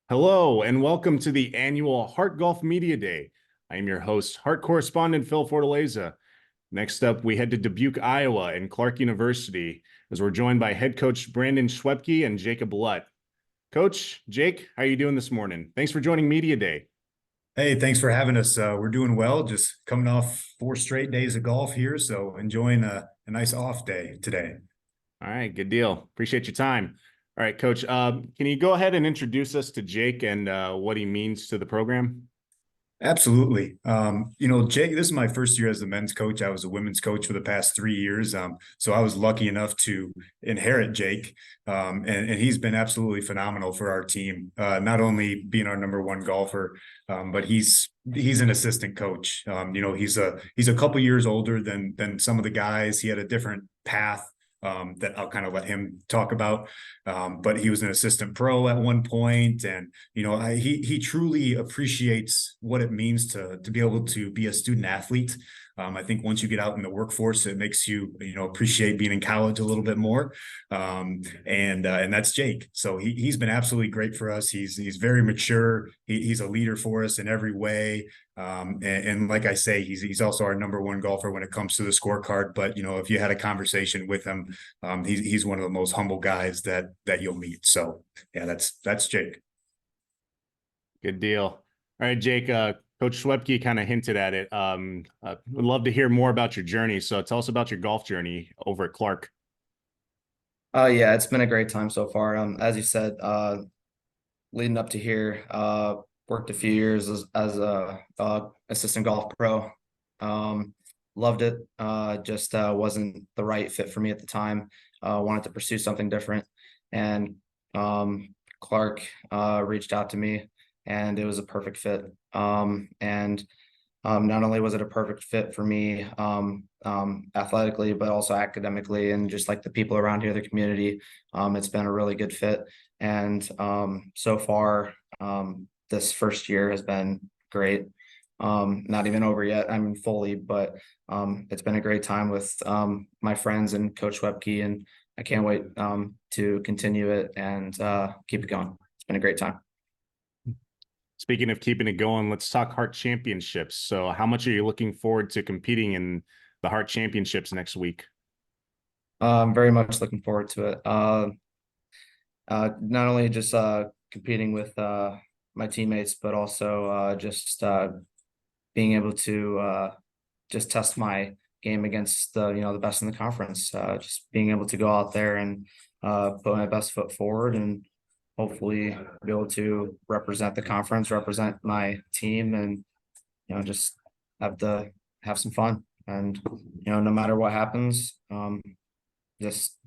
Hello, and welcome to the annual Hart Golf Media Day. I am your host, Hart correspondent Phil Fortaleza. Next up, we head to Dubuque, Iowa, and Clarke University, as we're joined by head coach Brandon Schwebke and Jacob Lutt. Coach, Jake, how are you doing this morning? Thanks for joining Media Day. Hey, thanks for having us. We're doing well, just coming off 4 straight days of golf here, so enjoying a nice off day today. All right, good deal. Appreciate your time. All right, Coach, can you go ahead and introduce us to Jake and what he means to the program? Absolutely. Jake, this is my first year as the men's coach. I was a women's coach for the past 3 years. So I was lucky enough to inherit Jake. And he's been absolutely phenomenal for our team. Not only being our number one golfer, but he's an assistant coach. He's a couple years older than some of the guys. He had a different path that I'll kind of let him talk about. But he was an assistant pro at one point, and he truly appreciates what it means to be able to be a student athlete. I think once you get out in the workforce, it makes you appreciate being in college a little bit more. And that's Jake. So he's been absolutely great for us. He's very mature. He's a leader for us in every way. And like I say, he's also our number one golfer when it comes to the scorecard. But if you had a conversation with him, he's one of the most humble guys that you'll meet. So yeah, that's Jake. Good deal. All right, Jake, Coach Schwebke kind of hinted at it. Would love to hear more about your journey. So tell us about your golf journey over at Clarke. Yeah, it's been a great time so far. As you said, leading up to here, worked a few years as a assistant golf pro. Loved it. Just wasn't the right fit for me at the time. Wanted to pursue something different, and Clarke reached out to me, and it was a perfect fit. And Not only was it a perfect fit for me athletically, but also academically, and just like the people around here, the community. It's been a really good fit. And so far, this first year has been great. Not even over yet, I mean, fully, but it's been a great time with my friends and Coach Webke, and I can't wait to continue it and keep it going. It's been a great time. Speaking of keeping it going, let's talk Hart Championships. So how much are you looking forward to competing in the Hart Championships next week? I'm very much looking forward to it. Not only just competing with my teammates, but also just being able to just test my game against the best in the conference. Just being able to go out there and put my best foot forward, and hopefully be able to represent the conference, represent my team, and just have some fun. And no matter what happens, just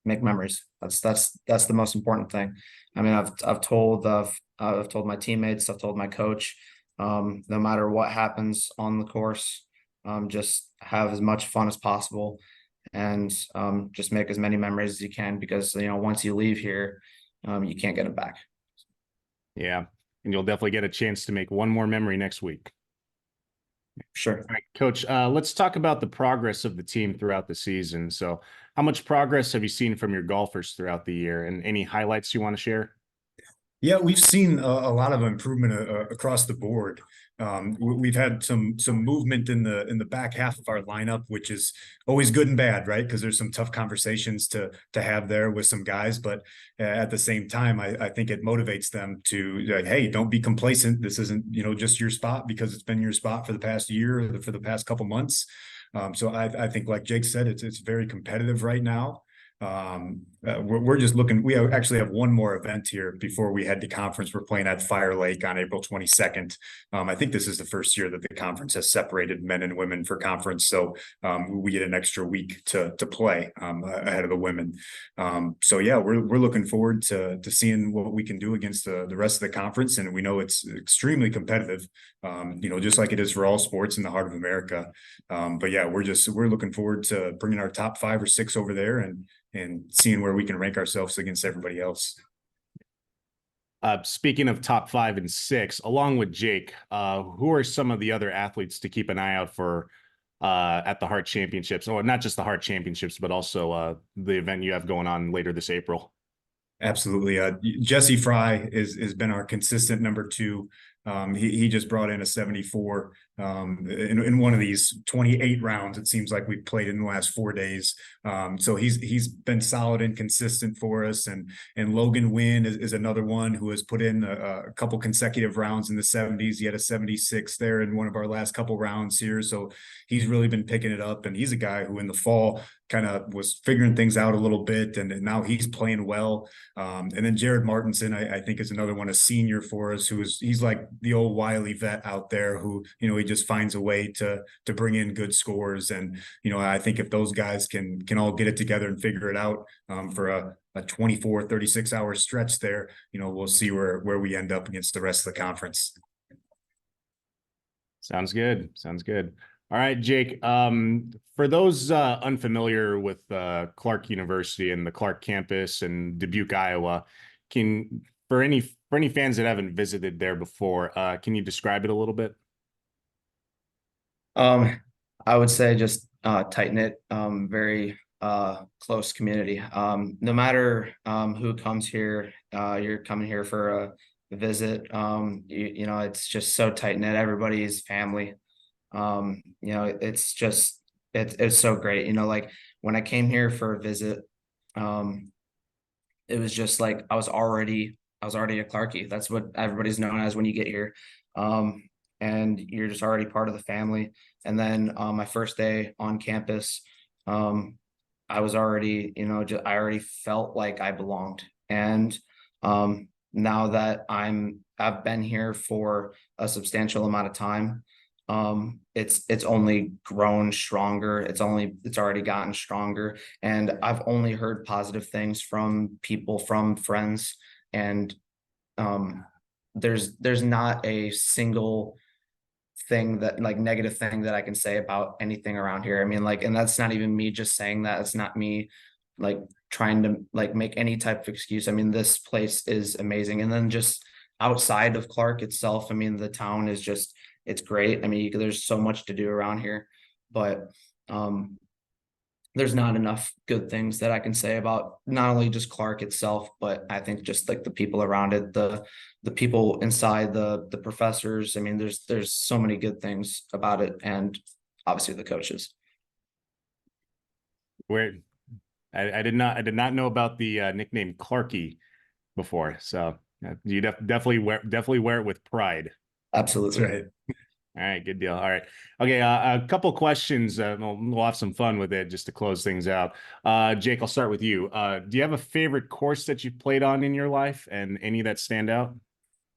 make memories. That's the most important thing. I mean, I've told my teammates, I've told my coach, no matter what happens on the course, just have as much fun as possible, and just make as many memories as you can, because once you leave here, you can't get them back. Yeah, and you'll definitely get a chance to make one more memory next week. Sure. All right, Coach, let's talk about the progress of the team throughout the season. So how much progress have you seen from your golfers throughout the year, and any highlights you want to share? Yeah, we've seen a lot of improvement across the board. We've had some movement in the back half of our lineup, which is always good and bad, right? Because there's some tough conversations to have there with some guys, but at the same time, I think it motivates them to like, hey, don't be complacent. This isn't just your spot, because it's been your spot for the past year, or for the past couple months. So I think, like Jake said, it's very competitive right now. We're just looking. Actually have one more event here before we head to conference. We're playing at Fire Lake on April 22nd. I think this is the first year that the conference has separated men and women for conference, so we get an extra week to play ahead of the women. So yeah, we're looking forward to seeing what we can do against the rest of the conference, and we know it's extremely competitive. Just like it is for all sports in the heart of America. But yeah, we're looking forward to bringing our top 5 or 6 over there, and seeing where we can rank ourselves against everybody else. Speaking of top 5 and 6, along with Jake, who are some of the other athletes to keep an eye out for at the Hart Championships, or not just the Hart Championships, but also the event you have going on later this April? Absolutely. Jesse Fry has been our consistent number two. He just brought in a 74 in one of these 28 rounds. It seems like we've played in the last 4 days. So he's been solid and consistent for us. And Logan Wynn is another one who has put in a couple consecutive rounds in the 70s. He had a 76 there in one of our last couple rounds here. So he's really been picking it up. And he's a guy who in the fall kind of was figuring things out a little bit, and now he's playing well. And then Jared Martinson, I think, is another one, a senior for us, he's like the old wily vet out there who, he just finds a way to bring in good scores. And, I think if those guys can all get it together and figure it out for a 24, 36 hour stretch there, we'll see where we end up against the rest of the conference. Sounds good. Sounds good. All right, Jake. For those unfamiliar with Clarke University and the Clarke campus and Dubuque, Iowa, for any fans that haven't visited there before, can you describe it a little bit? I would say just tight knit, very close community. No matter who comes here, you're coming here for a visit. It's just so tight knit. Everybody's family. It's just it's so great. Like when I came here for a visit, it was just like I was already a Clarkie. That's what everybody's known as when you get here. And you're just already part of the family. And then my first day on campus, I was already, I already felt like I belonged. And now that I've been here for a substantial amount of time, it's only grown stronger. It's already gotten stronger. And I've only heard positive things from people, from friends. And there's not a single thing that like negative thing that I can say about anything around here. I mean, like, and that's not even me just saying that. It's not me like trying to like make any type of excuse. I mean, this place is amazing. And then just outside of Clarke itself, I mean, the town is just, it's great. I mean, there's so much to do around here, but there's not enough good things that I can say about not only just Clarke itself, but I think just like the people around it, the people inside, the professors. I mean, there's so many good things about it, and obviously the coaches. Where I did not know about the nickname Clarkie before, so you definitely wear it with pride. Absolutely. That's right. All right, good deal. All right. Okay, a couple questions. We'll have some fun with it just to close things out. Jake, I'll start with you. Do you have a favorite course that you've played on in your life and any that stand out?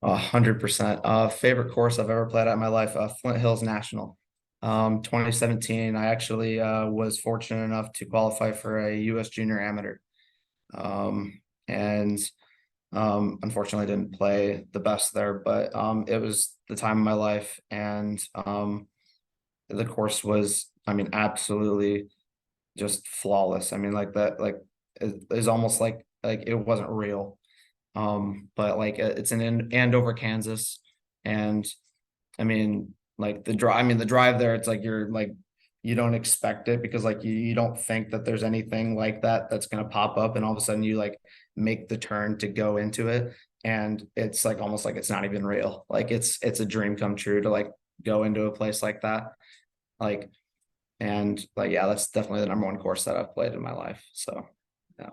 100%. Favorite course I've ever played at in my life, Flint Hills National. 2017, I actually was fortunate enough to qualify for a U.S. Junior Amateur. And unfortunately didn't play the best there, but it was the time of my life. And the course was, I mean, absolutely just flawless. I mean, like that, like it is almost like it wasn't real. But like it's in Andover, Kansas. And I mean, like the drive there, it's like you're like, you don't expect it because like you don't think that there's anything like that that's going to pop up, and all of a sudden you like make the turn to go into it, and it's like almost like it's not even real. Like it's a dream come true to like go into a place like that. Like, and like, yeah, that's definitely the number one course that I've played in my life. So yeah.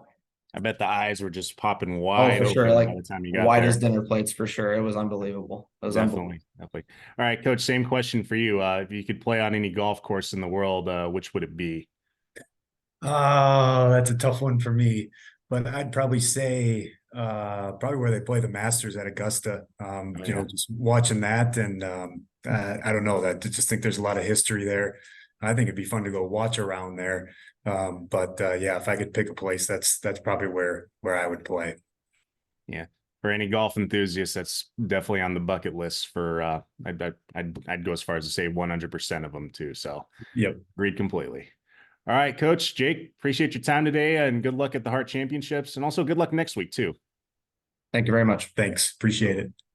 I bet the eyes were just popping Oh, wide for sure. open Like by the time you got wide there. as dinner plates for sure. It was unbelievable. It was unbelievable. Definitely. All right, Coach, same question for you. If you could play on any golf course in the world, which would it be? Oh, that's a tough one for me, but I'd probably say probably where they play the Masters at Augusta. Just watching that, and I don't know, that I just think there's a lot of history there. I think it'd be fun to go watch around there. But yeah, if I could pick a place, that's probably where I would play. Yeah. For any golf enthusiasts, that's definitely on the bucket list for I'd go as far as to say 100% of them too. So Yep. agreed completely. All right, Coach Jake, appreciate your time today and good luck at the Hart Championships, and also good luck next week too. Thank you very much. Thanks. Appreciate it.